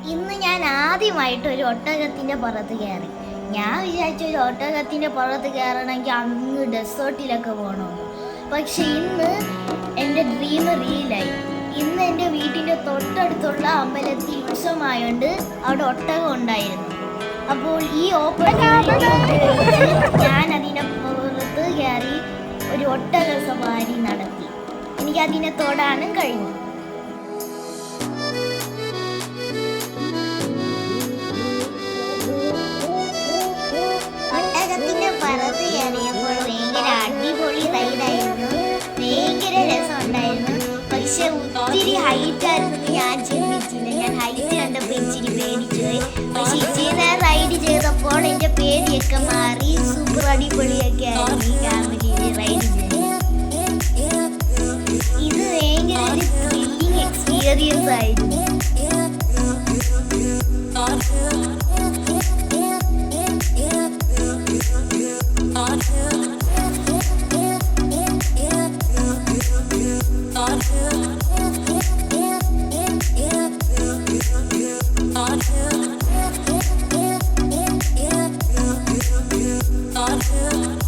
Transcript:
ഇന്ന് ഞാൻ ആദ്യമായിട്ട് ഒരു ഒട്ടകത്തിൻ്റെ പുറത്ത് കയറി. ഞാൻ വിചാരിച്ച ഒരു ഒട്ടകത്തിൻ്റെ പുറത്ത് കയറണമെങ്കിൽ അങ്ങ് ഡെസേർട്ടിലൊക്കെ പോകണമെന്ന്. പക്ഷെ ഇന്ന് എൻ്റെ ഡ്രീം റിയലായി. ഇന്ന് എൻ്റെ വീട്ടിൻ്റെ തൊട്ടടുത്തുള്ള അമ്പലത്തിൽ ഉത്സവമായോണ്ട് അവിടെ ഒട്ടകം ഉണ്ടായിരുന്നു. അപ്പോൾ ഈ ഓപ്പർച്യൂണിറ്റി ഞാൻ അതിൻ്റെ പുറത്ത് കയറി ഒരു ഒട്ടക സവാരി നടത്തി. എനിക്കതിനെ തൊടാനും കഴിഞ്ഞു. പറത്ത് കയറിയപ്പോൾ ഭയങ്കര അടിപൊളി റൈഡായിരുന്നു. ഭയങ്കര രസമുണ്ടായിരുന്നു. പക്ഷെ ഒത്തിരി ഹൈറ്റ് ആയിരുന്നു ഞാൻ ചിന്തിച്ചില്ല. ഞാൻ ഹൈറ്റ് കണ്ടപ്പോൾ ഇച്ചിരി പേടിച്ചു പോയി. പക്ഷെ ഇച്ചിരി റൈഡ് ചെയ്തപ്പോൾ എൻ്റെ പേടിയൊക്കെ മാറി. സൂപ്പർ അടിപൊളിയൊക്കെ ആയിരുന്നു ഈ ഫാമിലിയിൽ റൈഡ് ചെയ്തത്. ഇത് ഭയങ്കര ഒരു ത്രില്ലിങ് എക്സ്പീരിയൻസ് ആയിരുന്നു. On